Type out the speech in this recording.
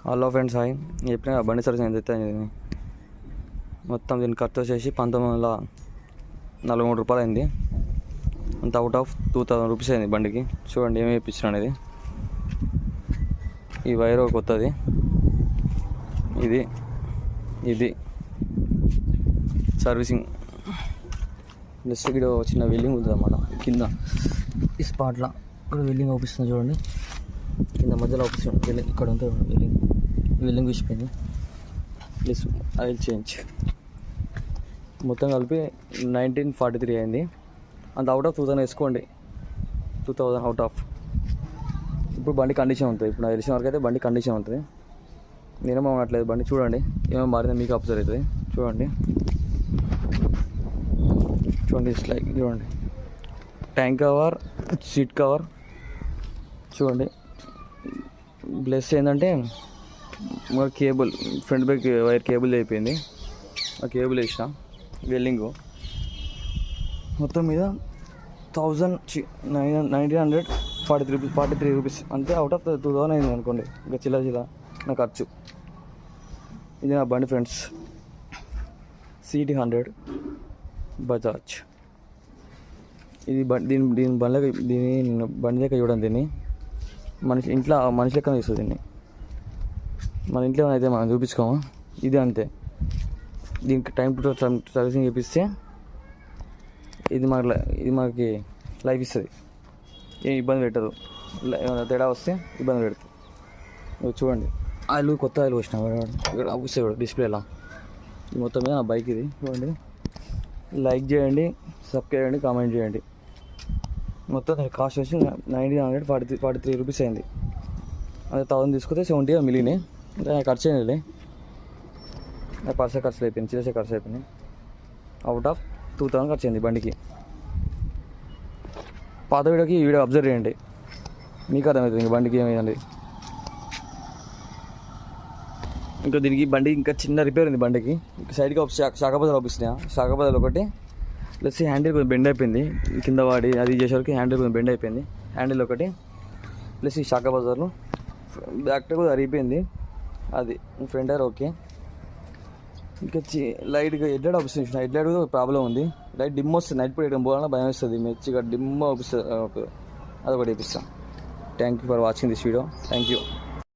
Hello friends, hi. చెప్పిన బండి service ఎంత అవుతుంది? మొత్తం దీని ఖర్చు వచ్చేసి 1943 రూపాయలు అయింది. అంత అవుట్ ఆఫ్ 2000 రూపీస్ అయింది బండికి. చూడండి ఏమి వేయించిన అనేది. ఈ వైర్ కొత్తది, ఇది ఇది సర్వీసింగ్. జస్ట్ ఇక్కడ చిన్న వెల్డింగ్ ఉంటుంది అన్నమాట. కింద ఈ స్పాట్లో ఇక్కడ వెల్డింగ్ అవుపిస్తుంది చూడండి. కింద మధ్యలో అవుపిస్తుంది వెల్డింగ్. ఇక్కడ ఉంటుంది వెల్డింగ్ విసిపోయింది. ప్లస్ ఆయిల్ చేంజ్ మొత్తం కలిపి 1943 అయింది. అంత అవుట్ ఆఫ్ 2000 వేసుకోండి. 2000 అవుట్ ఆఫ్. ఇప్పుడు బండి కండిషన్ ఉంటుంది. ఇప్పుడు నాకు తెలిసిన వరకు అయితే బండి కండిషన్ ఉంటుంది. నేనేమో అనట్లేదు. బండి చూడండి ఏమేమి మారిందో మీకు అబ్జర్వ్ అవుతుంది. చూడండి లైక్ చూడండి ట్యాంక్ కవర్, సీట్ కవర్ చూడండి. ప్లస్ ఏంటంటే మన cable, front back wire cable అయిపోయింది. ఆ కేబుల్ వేసిన వెల్డింగ్ మొత్తం మీద 1943 రూపీస్ అంటే అవుట్ ఆఫ్ 2000 అయింది అనుకోండి. ఇంకా చిల్ల నా ఖర్చు. ఇది నా బండి ఫ్రెండ్స్, CT100 బజాజ్. ఇది దీని బండి లెక్క చూడండి. దీన్ని మనిషి లెక్క చూస్తుంది. దీన్ని మన ఇంట్లో అయితే మనం చూపించుకోము. ఇది అంతే. దీనికి టైం టు సర్వీసింగ్ చేపిస్తే ఇది మనకి లైఫ్ ఇస్తుంది. ఏం ఇబ్బంది పెట్టదు. ఏమైనా తేడా వస్తే ఇబ్బంది పెడుతుంది. చూడండి ఆయిల్, కొత్త ఆయిల్ వచ్చిన ఇక్కడ అవుపిస్తాయి డిస్ప్లేలా. ఇది మొత్తం మీద నా బైక్ ఇది. చూడండి, లైక్ చేయండి, సబ్స్క్రైబ్ చేయండి, కామెంట్ చేయండి. మొత్తం కాస్ట్ వచ్చి 1943 రూపీస్ అయింది. అదే 1000 తీసుకుంటే 70 మిగిలినాయి. ఇంకా ఖర్చు అయింది. నా ఖర్చులు అయిపోయింది, చిన్న ఖర్చు అయిపోయినాయి. అవుట్ ఆఫ్ 2000 ఖర్చు అయింది బండికి. పాత వీడియోకి ఈ వీడియో అబ్జర్వ్ చేయండి, మీకు అర్థమవుతుంది ఇంకా బండికి ఏమైందండి. ఇంకా దీనికి బండి ఇంకా చిన్న రిపేర్ ఉంది బండికి. సైడ్కి శాఖ బజార్ అవుపిస్తున్నాయి. శాఖ బజార్ ఒకటి ప్లస్ హ్యాండిల్ కొంచెం బెండ్ అయిపోయింది. కింద వాడి అది చేసేసరికి హ్యాండిల్ కొంచెం బెండ్ అయిపోయింది. హ్యాండిల్ ఒకటి ప్లస్ ఈ శాఖ బజార్లో బ్యాక్ టైర్ కూడా అరిగిపోయింది. అది ఫ్రంట్ టైర్ ఓకే. ఇంకా లైట్గా హెడ్లైట్ అవుపిస్తుంది. హెడ్లైట్ కూడా ప్రాబ్లం ఉంది. లైట్ డిమ్ వస్తుంది. నైట్ పూట వేయడం పోవాలన్నా భయం వస్తుంది. మెచ్చిగా డిమ్ అవుపిస్తుంది. అదొకటి వేపిస్తాం. Thank you for watching this video. Thank you.